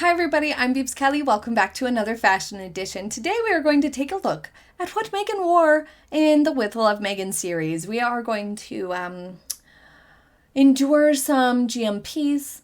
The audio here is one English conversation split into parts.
Hi everybody, I'm Beebs Kelly. Welcome back to another fashion edition. Today we are going to take a look at what Meghan wore in the With Love Meghan series. We are going to endure some GMPs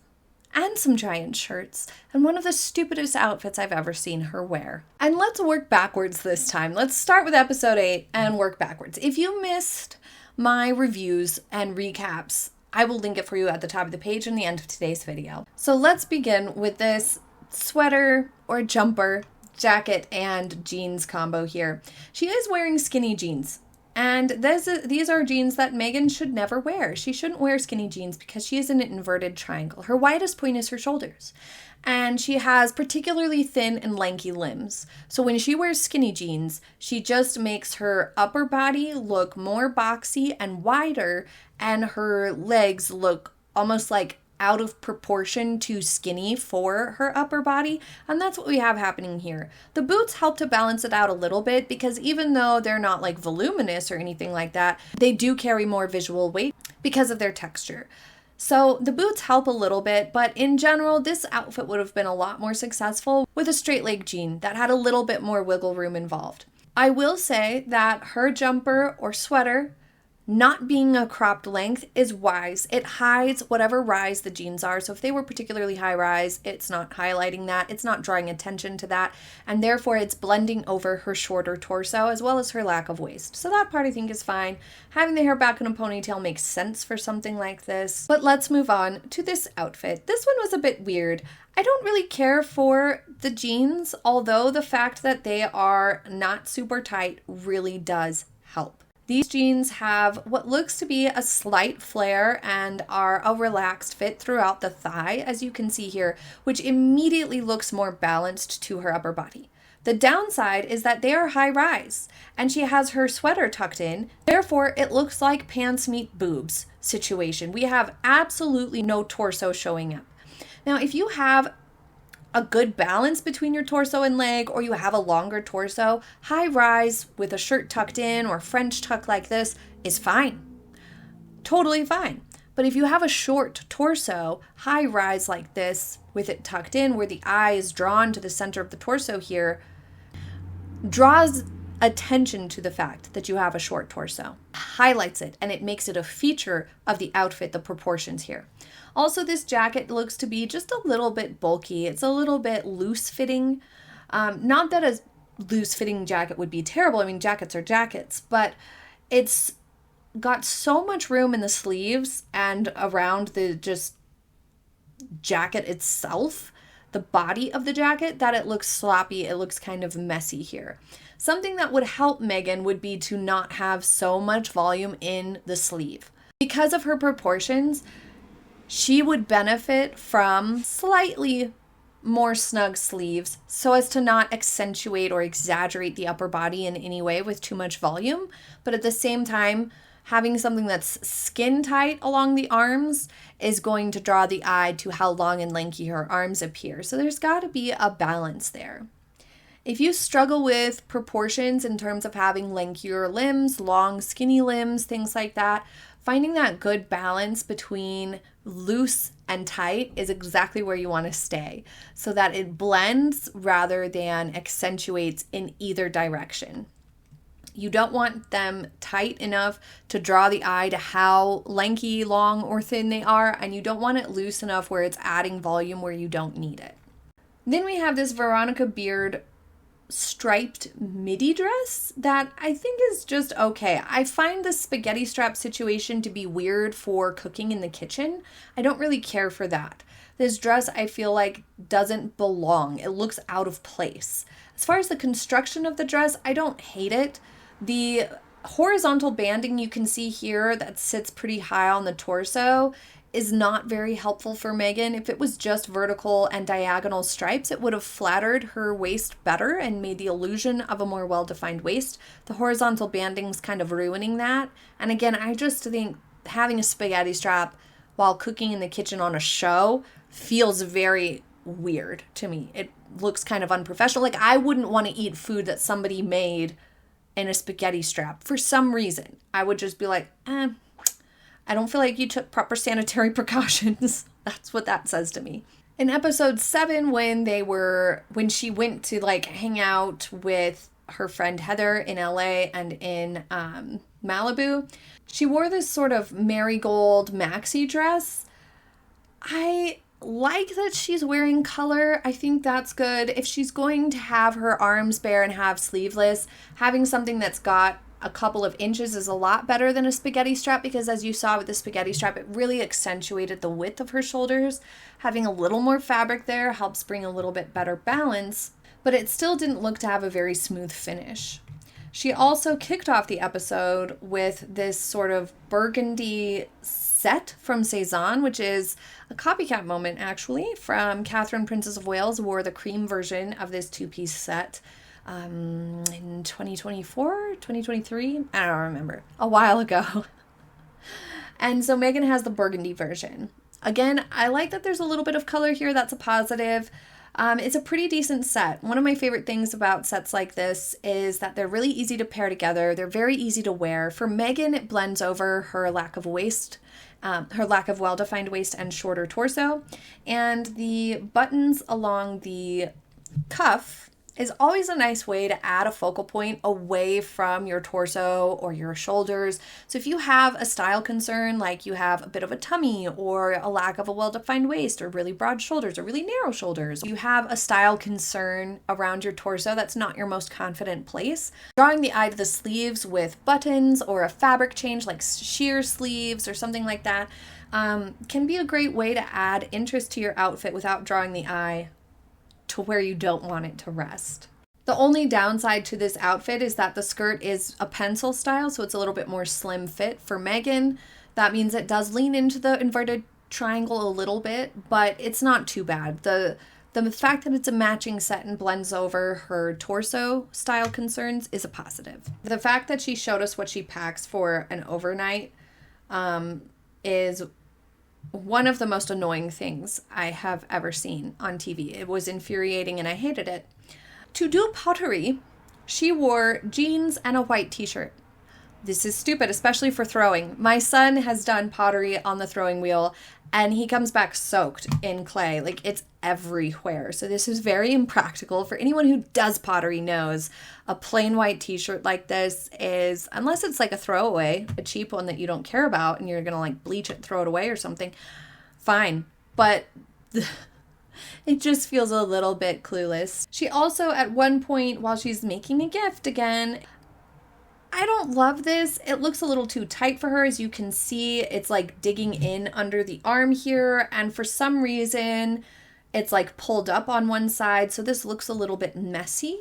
and some giant shirts and one of the stupidest outfits I've ever seen her wear. And let's work backwards this time. Let's start with episode 8 and work backwards. If you missed my reviews and recaps, I will link it for you at the top of the page and the end of today's video. So let's begin with this sweater or jumper, jacket, and jeans combo here. She is wearing skinny jeans. And these are jeans that Meghan should never wear. She shouldn't wear skinny jeans because she is in an inverted triangle. Her widest point is her shoulders. And she has particularly thin and lanky limbs. So when she wears skinny jeans, she just makes her upper body look more boxy and wider, and her legs look almost like out of proportion too skinny for her upper body, and that's what we have happening here. The boots help to balance it out a little bit because even though they're not like voluminous or anything like that, they do carry more visual weight because of their texture. So the boots help a little bit, but in general, this outfit would have been a lot more successful with a straight leg jean that had a little bit more wiggle room involved. I will say that her jumper or sweater not being a cropped length is wise. It hides whatever rise the jeans are. So if they were particularly high rise, it's not highlighting that. It's not drawing attention to that. And therefore it's blending over her shorter torso as well as her lack of waist. So that part I think is fine. Having the hair back in a ponytail makes sense for something like this. But let's move on to this outfit. This one was a bit weird. I don't really care for the jeans, although the fact that they are not super tight really does help. These jeans have what looks to be a slight flare and are a relaxed fit throughout the thigh, as you can see here, which immediately looks more balanced to her upper body. The downside is that they are high rise, and she has her sweater tucked in, therefore it looks like pants meet boobs situation. We have absolutely no torso showing up. Now, if you have a good balance between your torso and leg, or you have a longer torso, high rise with a shirt tucked in or French tuck like this is fine. Totally fine. But if you have a short torso, high rise like this with it tucked in where the eye is drawn to the center of the torso here, draws attention to the fact that you have a short torso, highlights it, and it makes it a feature of the outfit, the proportions here. Also, this jacket looks to be just a little bit bulky. It's a little bit loose fitting. Not that a loose fitting jacket would be terrible. I mean, jackets are jackets, but it's got so much room in the sleeves and around the just jacket itself, the body of the jacket, that it looks sloppy. It looks kind of messy here. Something that would help Meghan would be to not have so much volume in the sleeve. Because of her proportions, she would benefit from slightly more snug sleeves so as to not accentuate or exaggerate the upper body in any way with too much volume. But at the same time, having something that's skin tight along the arms is going to draw the eye to how long and lanky her arms appear. So there's got to be a balance there. If you struggle with proportions in terms of having lankier limbs, long, skinny limbs, things like that, finding that good balance between loose and tight is exactly where you want to stay so that it blends rather than accentuates in either direction. You don't want them tight enough to draw the eye to how lanky, long, or thin they are, and you don't want it loose enough where it's adding volume where you don't need it. Then we have this Veronica Beard striped midi dress that I think is just okay. I find the spaghetti strap situation to be weird for cooking in the kitchen. I don't really care for that. This dress I feel like doesn't belong. It looks out of place. As far as the construction of the dress, I don't hate it. The horizontal banding you can see here that sits pretty high on the torso is not very helpful for Meghan. If it was just vertical and diagonal stripes, it would have flattered her waist better and made the illusion of a more well-defined waist. The horizontal banding's kind of ruining that. And again, I just think having a spaghetti strap while cooking in the kitchen on a show feels very weird to me. It looks kind of unprofessional. Like, I wouldn't want to eat food that somebody made in a spaghetti strap for some reason. I would just be like, I don't feel like you took proper sanitary precautions. That's what that says to me. In episode 7, when she went to like hang out with her friend Heather in LA and in Malibu, she wore this sort of marigold maxi dress. I like that she's wearing color. I think that's good. If she's going to have her arms bare and have sleeveless, having something that's got a couple of inches is a lot better than a spaghetti strap, because as you saw with the spaghetti strap, it really accentuated the width of her shoulders. Having a little more fabric there helps bring a little bit better balance, but it still didn't look to have a very smooth finish. She also kicked off the episode with this sort of burgundy set from Cezanne, which is a copycat moment actually from Catherine, Princess of Wales, wore the cream version of this two-piece set in 2024, 2023, I don't remember, a while ago. And so Meghan has the burgundy version. Again, I like that there's a little bit of color here. That's a positive. It's a pretty decent set. One of my favorite things about sets like this is that they're really easy to pair together. They're very easy to wear. For Meghan, it blends over her lack of waist, her lack of well-defined waist and shorter torso. And the buttons along the cuff is always a nice way to add a focal point away from your torso or your shoulders. So if you have a style concern, like you have a bit of a tummy or a lack of a well-defined waist or really broad shoulders or really narrow shoulders, you have a style concern around your torso that's not your most confident place, drawing the eye to the sleeves with buttons or a fabric change like sheer sleeves or something like that can be a great way to add interest to your outfit without drawing the eye to where you don't want it to rest. The only downside to this outfit is that the skirt is a pencil style, so it's a little bit more slim fit for Meghan. That means it does lean into the inverted triangle a little bit, but it's not too bad. The fact that it's a matching set and blends over her torso style concerns is a positive. The fact that she showed us what she packs for an overnight is one of the most annoying things I have ever seen on TV. It was infuriating and I hated it. To do pottery, she wore jeans and a white t-shirt. This is stupid, especially for throwing. My son has done pottery on the throwing wheel and he comes back soaked in clay. Like, it's everywhere. So this is very impractical. For anyone who does pottery knows a plain white t-shirt like this is, unless it's like a throwaway, a cheap one that you don't care about and you're going to like bleach it, throw it away or something, fine. But it just feels a little bit clueless. She also, at one point, while she's making a gift again, I don't love this. It looks a little too tight for her. As you can see, it's like digging in under the arm here. And for some reason, it's like pulled up on one side. So this looks a little bit messy.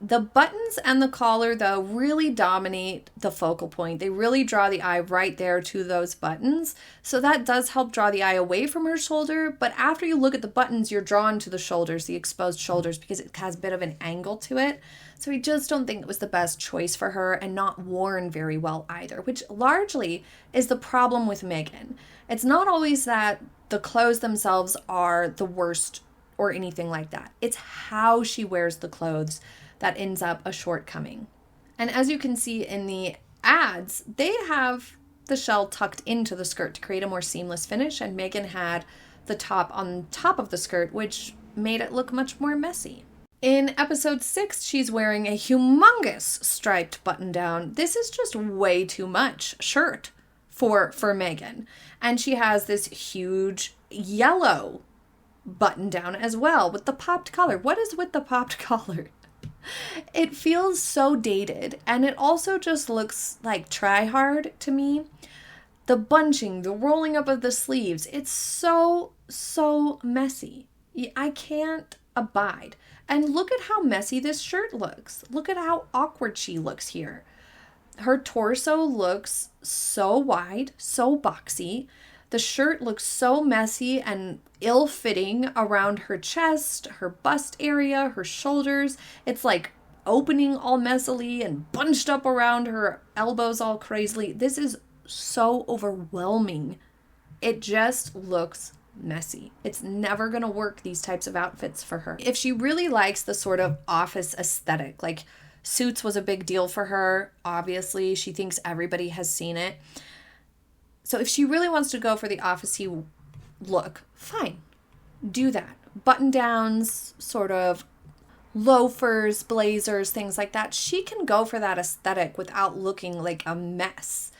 The buttons and the collar, though, really dominate the focal point. They really draw the eye right there to those buttons. So that does help draw the eye away from her shoulder. But after you look at the buttons, you're drawn to the shoulders, the exposed shoulders, because it has a bit of an angle to it. So I just don't think it was the best choice for her, and not worn very well either, which largely is the problem with Meghan. It's not always that the clothes themselves are the worst or anything like that. It's how she wears the clothes that ends up a shortcoming. And as you can see in the ads, they have the shell tucked into the skirt to create a more seamless finish, and Meghan had the top on top of the skirt, which made it look much more messy. In episode 6, she's wearing a humongous striped button down. This is just way too much shirt for Meghan. And she has this huge yellow button down as well with the popped collar. What is with the popped collar? It feels so dated, and it also just looks like try hard to me. The bunching, the rolling up of the sleeves, it's so messy. I can't abide. And look at how messy this shirt looks. Look at how awkward she looks here. Her torso looks so wide, so boxy. The shirt looks so messy and ill-fitting around her chest, her bust area, her shoulders. It's like opening all messily and bunched up around her elbows all crazily. This is so overwhelming. It just looks messy. It's never going to work, these types of outfits for her. If she really likes the sort of office aesthetic, like Suits was a big deal for her, obviously. She thinks everybody has seen it. So if she really wants to go for the officey look, fine. Do that. Button downs, sort of loafers, blazers, things like that. She can go for that aesthetic without looking like a mess.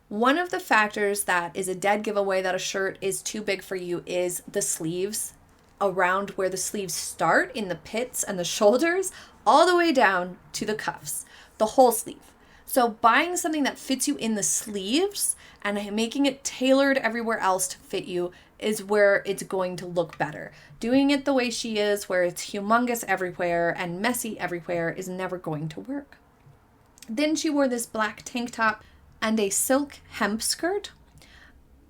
One of the factors that is a dead giveaway that a shirt is too big for you is the sleeves, around where the sleeves start in the pits and the shoulders, all the way down to the cuffs, the whole sleeve. So buying something that fits you in the sleeves and making it tailored everywhere else to fit you is where it's going to look better. Doing it the way she is, where it's humongous everywhere and messy everywhere, is never going to work. Then she wore this black tank top and a silk hemp skirt.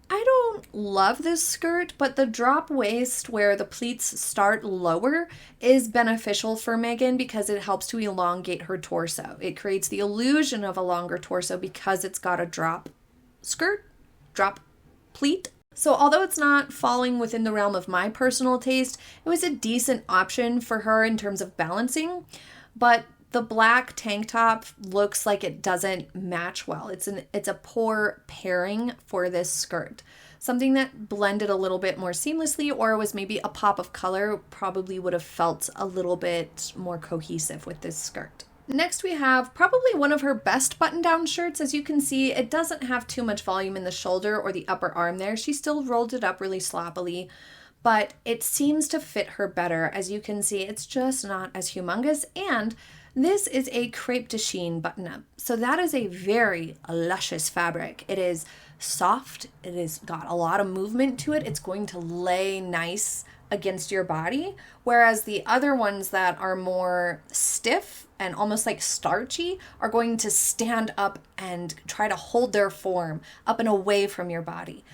I don't love this skirt, but the drop waist where the pleats start lower is beneficial for Meghan because it helps to elongate her torso. It creates the illusion of a longer torso because it's got a drop pleat. So although it's not falling within the realm of my personal taste, it was a decent option for her in terms of balancing, but the black tank top looks like it doesn't match well. It's a poor pairing for this skirt. Something that blended a little bit more seamlessly or was maybe a pop of color probably would have felt a little bit more cohesive with this skirt. Next we have probably one of her best button-down shirts. As you can see, it doesn't have too much volume in the shoulder or the upper arm there. She still rolled it up really sloppily, but it seems to fit her better. As you can see, it's just not as humongous, and this is a crepe de chine button-up. So that is a very luscious fabric. It is soft. It has got a lot of movement to it. It's going to lay nice against your body, whereas the other ones that are more stiff and almost like starchy are going to stand up and try to hold their form up and away from your body.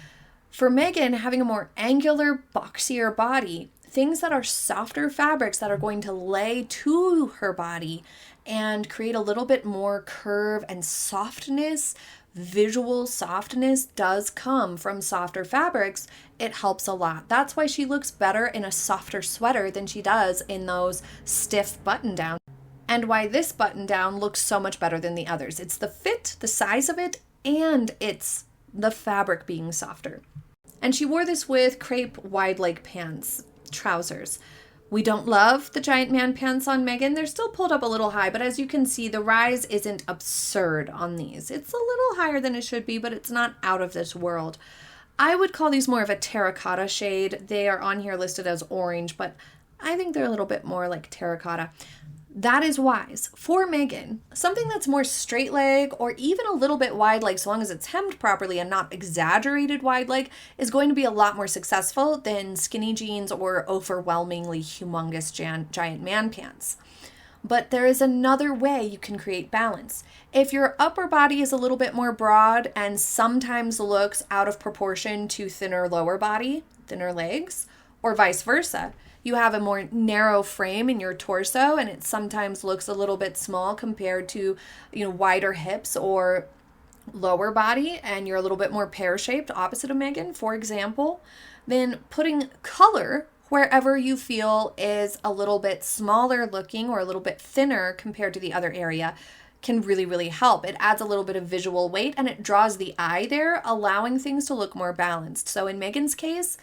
For Meghan, having a more angular, boxier body, things that are softer fabrics that are going to lay to her body and create a little bit more curve and softness, visual softness does come from softer fabrics. It helps a lot. That's why she looks better in a softer sweater than she does in those stiff button downs, and why this button down looks so much better than the others. It's the fit, the size of it, and it's the fabric being softer. And she wore this with crepe wide leg pants, trousers. We don't love the giant man pants on Meghan. They're still pulled up a little high, but as you can see, the rise isn't absurd on these. It's a little higher than it should be, but it's not out of this world. I would call these more of a terracotta shade. They are on here listed as orange, but I think they're a little bit more like terracotta. That is wise. For Meghan, something that's more straight leg or even a little bit wide leg, so long as it's hemmed properly and not exaggerated wide leg, is going to be a lot more successful than skinny jeans or overwhelmingly humongous giant man pants. But there is another way you can create balance. If your upper body is a little bit more broad and sometimes looks out of proportion to thinner lower body, thinner legs, or vice versa, you have a more narrow frame in your torso and it sometimes looks a little bit small compared to, wider hips or lower body, and you're a little bit more pear-shaped, opposite of Meghan, for example, then putting color wherever you feel is a little bit smaller looking or a little bit thinner compared to the other area can really, really help. It adds a little bit of visual weight and it draws the eye there, allowing things to look more balanced. So in Meghan's case,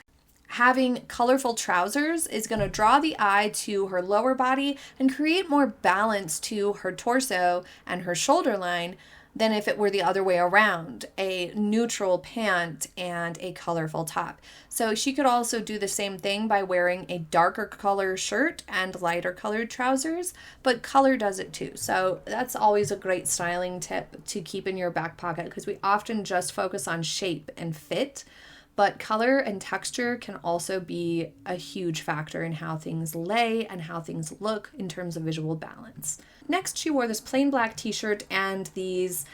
having colorful trousers is going to draw the eye to her lower body and create more balance to her torso and her shoulder line than if it were the other way around, a neutral pant and a colorful top. So she could also do the same thing by wearing a darker color shirt and lighter colored trousers, but color does it too. So that's always a great styling tip to keep in your back pocket, because we often just focus on shape and fit, but color and texture can also be a huge factor in how things lay and how things look in terms of visual balance. Next, she wore this plain black t-shirt and these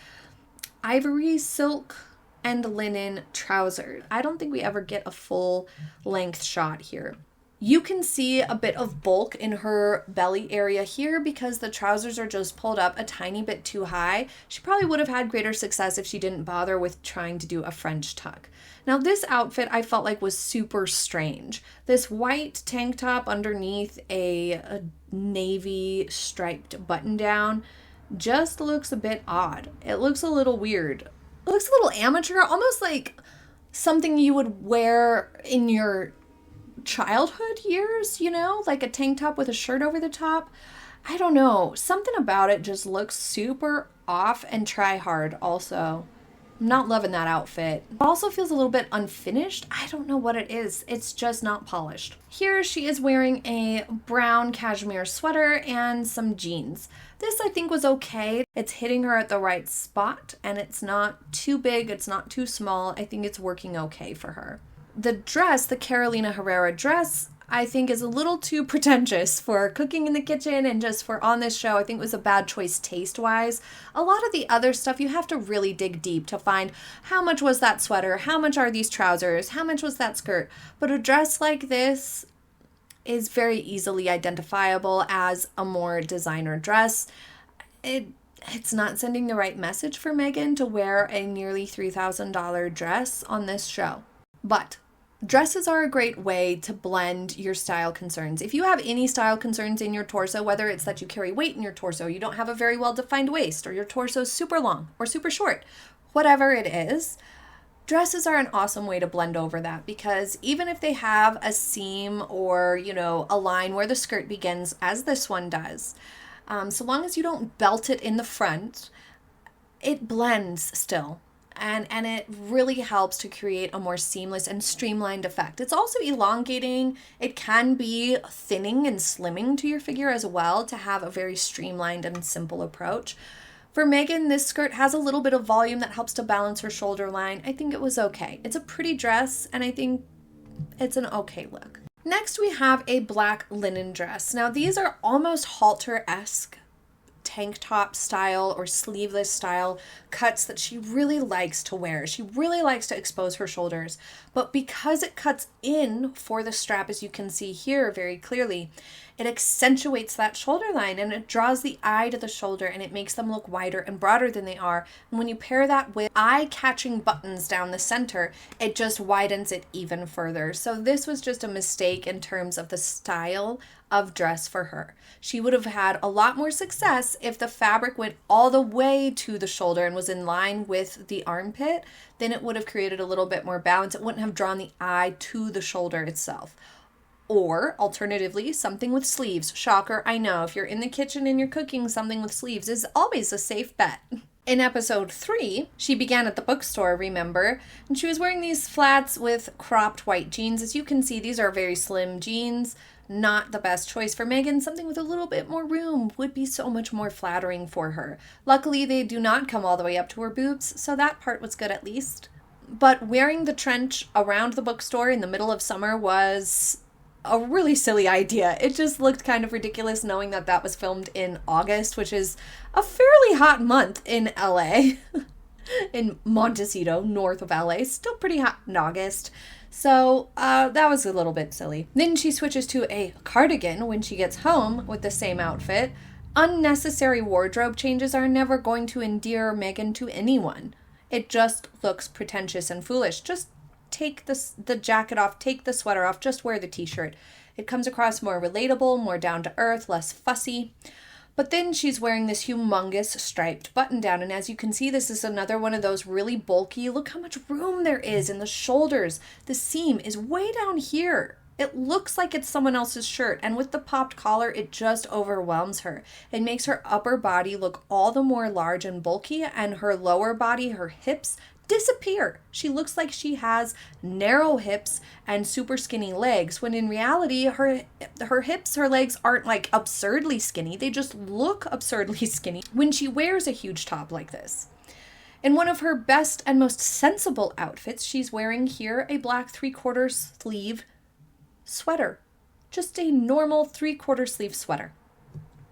ivory, silk, and linen trousers. I don't think we ever get a full length shot here. You can see a bit of bulk in her belly area here because the trousers are just pulled up a tiny bit too high. She probably would have had greater success if she didn't bother with trying to do a French tuck. Now this outfit I felt like was super strange. This white tank top underneath a navy striped button down just looks a bit odd. It looks a little weird. It looks a little amateur, almost like something you would wear in your childhood years, like a tank top with a shirt over the top. I don't know. Something about it just looks super off and try hard also. I'm not loving that outfit. It also feels a little bit unfinished. I don't know what it is. It's just not polished. Here she is wearing a brown cashmere sweater and some jeans. This I think was okay. It's hitting her at the right spot and it's not too big. It's not too small. I think it's working okay for her. The dress, the Carolina Herrera dress, I think is a little too pretentious for cooking in the kitchen and just for on this show. I think it was a bad choice taste-wise. A lot of the other stuff, you have to really dig deep to find how much was that sweater, how much are these trousers, how much was that skirt. But a dress like this is very easily identifiable as a more designer dress. It's not sending the right message for Meghan to wear a nearly $3,000 dress on this show. But dresses are a great way to blend your style concerns. If you have any style concerns in your torso, whether it's that you carry weight in your torso, you don't have a very well-defined waist, or your torso is super long or super short, whatever it is, dresses are an awesome way to blend over that, because even if they have a seam or, a line where the skirt begins, as this one does, so long as you don't belt it in the front, it blends still. And it really helps to create a more seamless and streamlined effect. It's also elongating. It can be thinning and slimming to your figure as well to have a very streamlined and simple approach. For Meghan, this skirt has a little bit of volume that helps to balance her shoulder line. I think it was okay. It's a pretty dress, and I think it's an okay look. Next, we have a black linen dress. Now, these are almost halter-esque tank top style or sleeveless style cuts that she really likes to wear. She really likes to expose her shoulders, but because it cuts in for the strap, as you can see here very clearly, it accentuates that shoulder line and it draws the eye to the shoulder and it makes them look wider and broader than they are. And when you pair that with eye-catching buttons down the center, it just widens it even further. So this was just a mistake in terms of the style of dress for her. She would have had a lot more success if the fabric went all the way to the shoulder and was in line with the armpit. Then it would have created a little bit more balance. It wouldn't have drawn the eye to the shoulder itself. Or, alternatively, something with sleeves. Shocker, I know. If you're in the kitchen and you're cooking, something with sleeves is always a safe bet. In episode 3, she began at the bookstore, remember? And she was wearing these flats with cropped white jeans. As you can see, these are very slim jeans. Not the best choice for Meghan. Something with a little bit more room would be so much more flattering for her. Luckily, they do not come all the way up to her boobs, so that part was good at least. But wearing the trench around the bookstore in the middle of summer was a really silly idea. It just looked kind of ridiculous knowing that that was filmed in August, which is a fairly hot month in LA. In Montecito, north of LA. Still pretty hot in August. So that was a little bit silly. Then she switches to a cardigan when she gets home with the same outfit. Unnecessary wardrobe changes are never going to endear Meghan to anyone. It just looks pretentious and foolish. Just take the jacket off, take the sweater off, just wear the t-shirt. It comes across more relatable, more down to earth, less fussy. But then she's wearing this humongous striped button down, and as you can see, this is another one of those really bulky. Look how much room there is in the shoulders. The seam is way down here. It looks like it's someone else's shirt, and with the popped collar, it just overwhelms her. It makes her upper body look all the more large and bulky, and her lower body, her hips, disappear. She looks like she has narrow hips and super skinny legs, when in reality her hips, her legs aren't like absurdly skinny. They just look absurdly skinny when she wears a huge top like this. In one of her best and most sensible outfits, she's wearing here a black 3/4 sleeve sweater. Just a normal 3/4 sleeve sweater.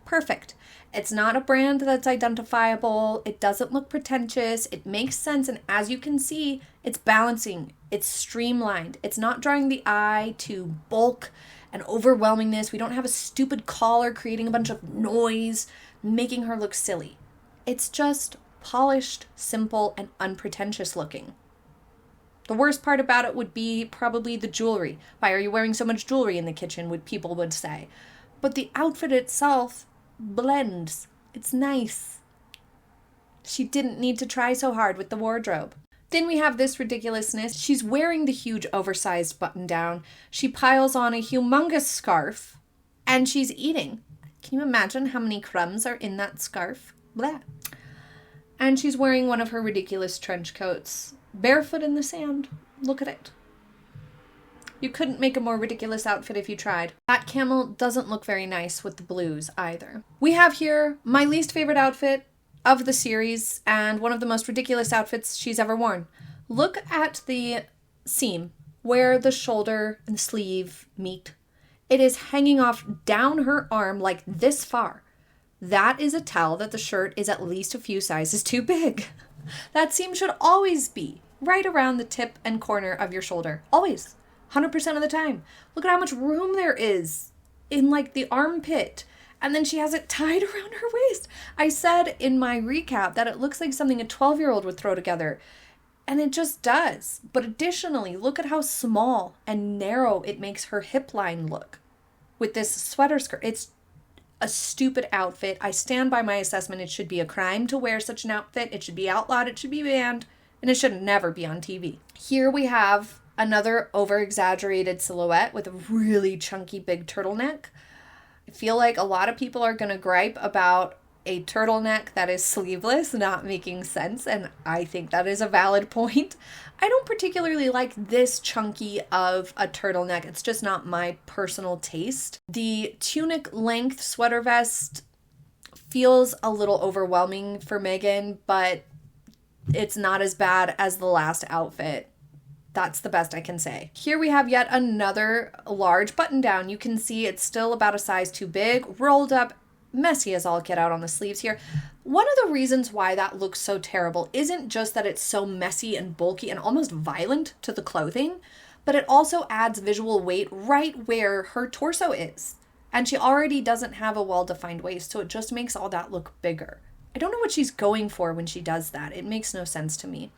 Perfect. It's not a brand that's identifiable. It doesn't look pretentious. It makes sense. And as you can see, it's balancing. It's streamlined. It's not drawing the eye to bulk and overwhelmingness. We don't have a stupid collar creating a bunch of noise, making her look silly. It's just polished, simple, and unpretentious looking. The worst part about it would be probably the jewelry. Why are you wearing so much jewelry in the kitchen? People would say. But the outfit itself blends. It's nice. She didn't need to try so hard with the wardrobe. Then we have this ridiculousness. She's wearing the huge oversized button down. She piles on a humongous scarf and she's eating. Can you imagine how many crumbs are in that scarf? Blah. And she's wearing one of her ridiculous trench coats, barefoot in the sand. Look at it. You couldn't make a more ridiculous outfit if you tried. That camel doesn't look very nice with the blues either. We have here my least favorite outfit of the series and one of the most ridiculous outfits she's ever worn. Look at the seam where the shoulder and sleeve meet. It is hanging off down her arm like this far. That is a tell that the shirt is at least a few sizes too big. That seam should always be right around the tip and corner of your shoulder. Always. 100% of the time. Look at how much room there is in like the armpit. And then she has it tied around her waist. I said in my recap that it looks like something a 12-year-old would throw together. And it just does. But additionally, look at how small and narrow it makes her hip line look with this sweater skirt. It's a stupid outfit. I stand by my assessment. It should be a crime to wear such an outfit. It should be outlawed. It should be banned. And it should never be on TV. Here we have another over-exaggerated silhouette with a really chunky big turtleneck. I feel like a lot of people are going to gripe about a turtleneck that is sleeveless not making sense, and I think that is a valid point. I don't particularly like this chunky of a turtleneck. It's just not my personal taste. The tunic length sweater vest feels a little overwhelming for Meghan, but it's not as bad as the last outfit. That's the best I can say. Here we have yet another large button down. You can see it's still about a size too big, rolled up, messy as all get out on the sleeves here. One of the reasons why that looks so terrible isn't just that it's so messy and bulky and almost violent to the clothing, but it also adds visual weight right where her torso is. And she already doesn't have a well-defined waist, so it just makes all that look bigger. I don't know what she's going for when she does that. It makes no sense to me.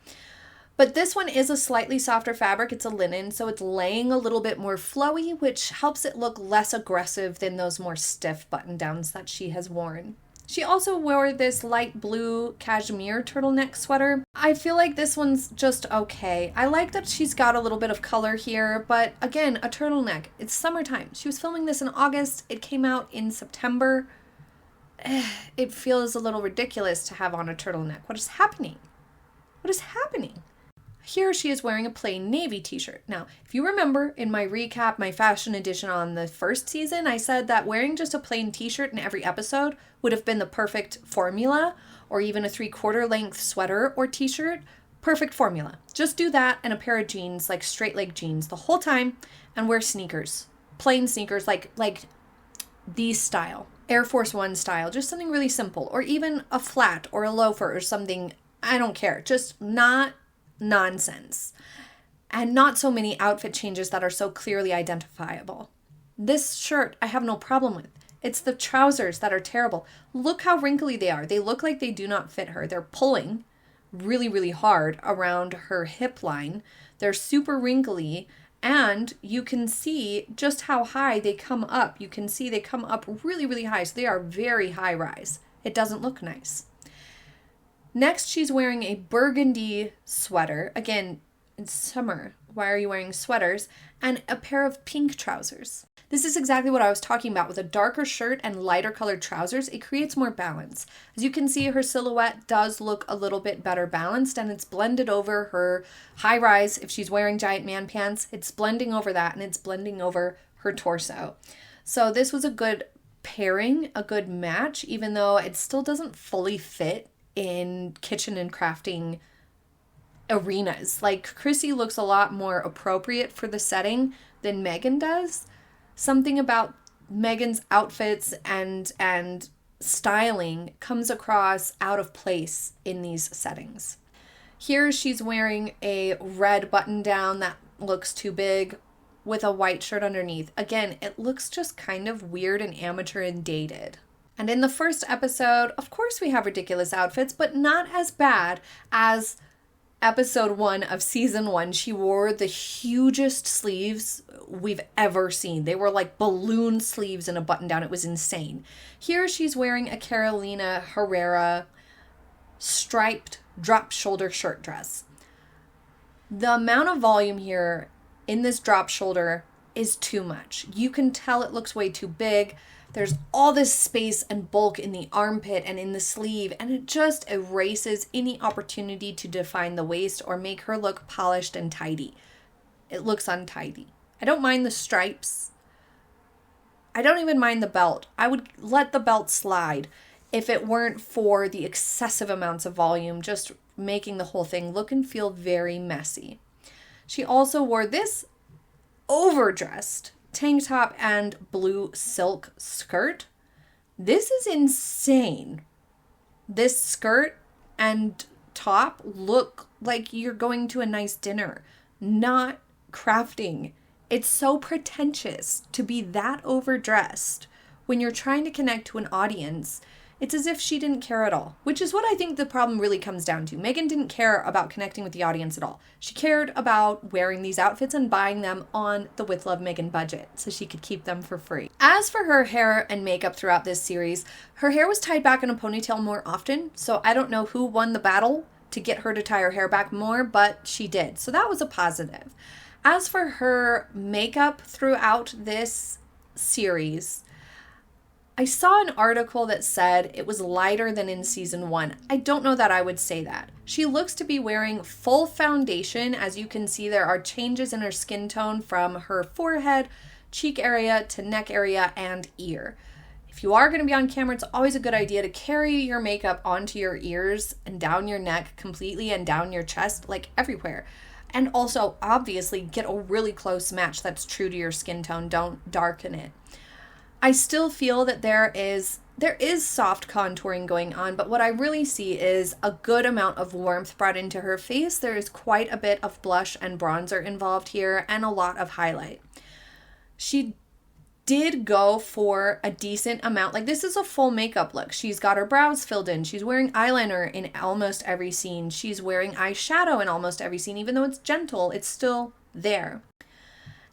But this one is a slightly softer fabric. It's a linen, so it's laying a little bit more flowy, which helps it look less aggressive than those more stiff button downs that she has worn. She also wore this light blue cashmere turtleneck sweater. I feel like this one's just okay. I like that she's got a little bit of color here, but again, a turtleneck. It's summertime. She was filming this in August. It came out in September. It feels a little ridiculous to have on a turtleneck. What is happening? What is happening? Here she is wearing a plain navy t-shirt. Now, if you remember in my recap, my fashion edition on the first season, I said that wearing just a plain t-shirt in every episode would have been the perfect formula, or even a 3/4 length sweater or t-shirt. Perfect formula. Just do that and a pair of jeans, like straight leg jeans the whole time, and wear sneakers. Plain sneakers, like these style. Air Force One style. Just something really simple. Or even a flat or a loafer or something. I don't care. Just not nonsense. And not so many outfit changes that are so clearly identifiable. This shirt I have no problem with. It's the trousers that are terrible. Look how wrinkly they are. They look like they do not fit her. They're pulling really, really hard around her hip line. They're super wrinkly, and you can see just how high they come up. You can see they come up really, really high. So they are very high rise. It doesn't look nice. Next, she's wearing a burgundy sweater. Again, it's summer. Why are you wearing sweaters? And a pair of pink trousers. This is exactly what I was talking about. With a darker shirt and lighter colored trousers, it creates more balance. As you can see, her silhouette does look a little bit better balanced, and it's blended over her high rise. If she's wearing giant man pants, it's blending over that, and it's blending over her torso. So this was a good pairing, a good match, even though it still doesn't fully fit in kitchen and crafting arenas. Like, Chrissy looks a lot more appropriate for the setting than Meghan does. Something about Meghan's outfits and styling comes across out of place in these settings. Here she's wearing a red button down that looks too big with a white shirt underneath. Again, it looks just kind of weird and amateur and dated. And in the first episode, of course we have ridiculous outfits, but not as bad as episode 1 of season 1. She wore the hugest sleeves we've ever seen. They were like balloon sleeves and a button down. It was insane. Here she's wearing a Carolina Herrera striped drop shoulder shirt dress. The amount of volume here in this drop shoulder is too much. You can tell it looks way too big. There's all this space and bulk in the armpit and in the sleeve, and it just erases any opportunity to define the waist or make her look polished and tidy. It looks untidy. I don't mind the stripes. I don't even mind the belt. I would let the belt slide if it weren't for the excessive amounts of volume, just making the whole thing look and feel very messy. She also wore this overdressed tank top and blue silk skirt. This is insane. This skirt and top look like you're going to a nice dinner, not crafting. It's so pretentious to be that overdressed when you're trying to connect to an audience. It's as if she didn't care at all, which is what I think the problem really comes down to. Meghan didn't care about connecting with the audience at all. She cared about wearing these outfits and buying them on the With Love Meghan budget so she could keep them for free. As for her hair and makeup throughout this series, her hair was tied back in a ponytail more often, so I don't know who won the battle to get her to tie her hair back more, but she did. So that was a positive. As for her makeup throughout this series, I saw an article that said it was lighter than in season 1. I don't know that I would say that. She looks to be wearing full foundation. As you can see, there are changes in her skin tone from her forehead, cheek area to neck area and ear. If you are going to be on camera, it's always a good idea to carry your makeup onto your ears and down your neck completely and down your chest, like everywhere. And also, obviously, get a really close match that's true to your skin tone. Don't darken it. I still feel that there is soft contouring going on, but what I really see is a good amount of warmth brought into her face. There is quite a bit of blush and bronzer involved here and a lot of highlight. She did go for a decent amount. Like, this is a full makeup look. She's got her brows filled in. She's wearing eyeliner in almost every scene. She's wearing eyeshadow in almost every scene. Even though it's gentle, it's still there.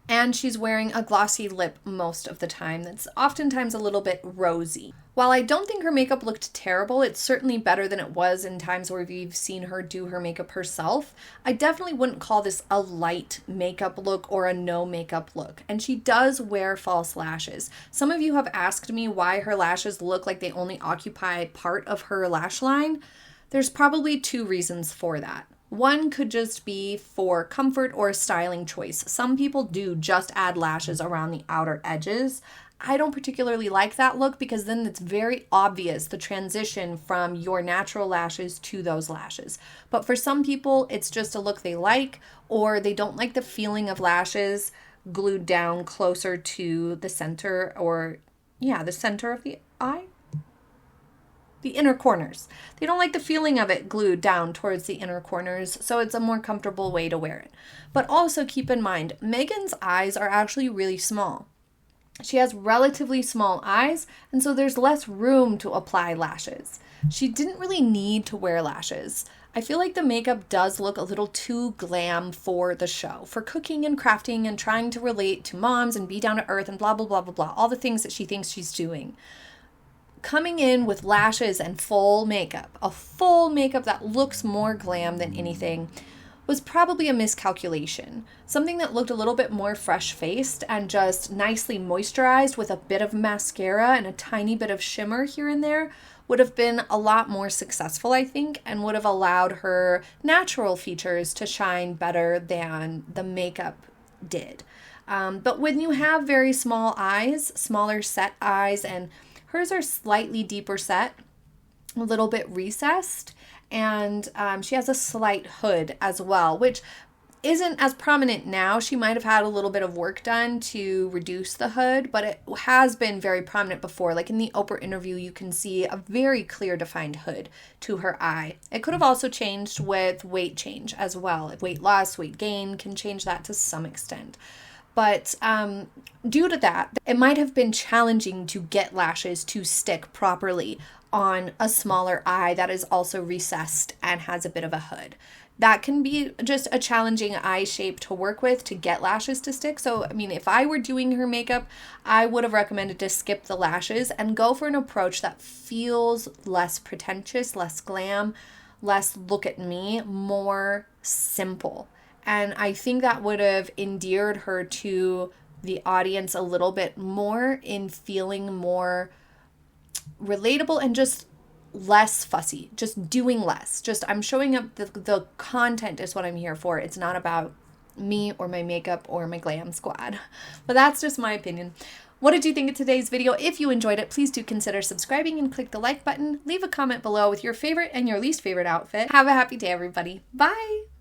And she's wearing a glossy lip most of the time that's oftentimes a little bit rosy. While I don't think her makeup looked terrible, it's certainly better than it was in times where we've seen her do her makeup herself. I definitely wouldn't call this a light makeup look or a no makeup look. And she does wear false lashes. Some of you have asked me why her lashes look like they only occupy part of her lash line. There's probably 2 reasons for that. One could just be for comfort or a styling choice. Some people do just add lashes around the outer edges. I don't particularly like that look because then it's very obvious the transition from your natural lashes to those lashes. But for some people, it's just a look they like, or they don't like the feeling of lashes glued down closer to the center the center of the eye. The inner corners. They don't like the feeling of it glued down towards the inner corners, so it's a more comfortable way to wear it. But also keep in mind, Meghan's eyes are actually really small. She has relatively small eyes, and so there's less room to apply lashes. She didn't really need to wear lashes. I feel like the makeup does look a little too glam for the show, for cooking and crafting and trying to relate to moms and be down to earth and blah, blah, blah, blah, blah, all the things that she thinks she's doing. Coming in with lashes and full makeup, a full makeup that looks more glam than anything, was probably a miscalculation. Something that looked a little bit more fresh-faced and just nicely moisturized with a bit of mascara and a tiny bit of shimmer here and there would have been a lot more successful, I think, and would have allowed her natural features to shine better than the makeup did. But when you have very small eyes, smaller set eyes, and hers are slightly deeper set, a little bit recessed, and she has a slight hood as well, which isn't as prominent now. She might have had a little bit of work done to reduce the hood, but it has been very prominent before. Like in the Oprah interview, you can see a very clear defined hood to her eye. It could have also changed with weight change as well. Weight loss, weight gain can change that to some extent. But due to that, it might have been challenging to get lashes to stick properly on a smaller eye that is also recessed and has a bit of a hood. That can be just a challenging eye shape to work with to get lashes to stick. So, I mean, if I were doing her makeup, I would have recommended to skip the lashes and go for an approach that feels less pretentious, less glam, less look at me, more simple. And I think that would have endeared her to the audience a little bit more in feeling more relatable and just less fussy, just doing less. Just I'm showing up, the content is what I'm here for. It's not about me or my makeup or my glam squad. But that's just my opinion. What did you think of today's video? If you enjoyed it, please do consider subscribing and click the like button. Leave a comment below with your favorite and your least favorite outfit. Have a happy day, everybody. Bye!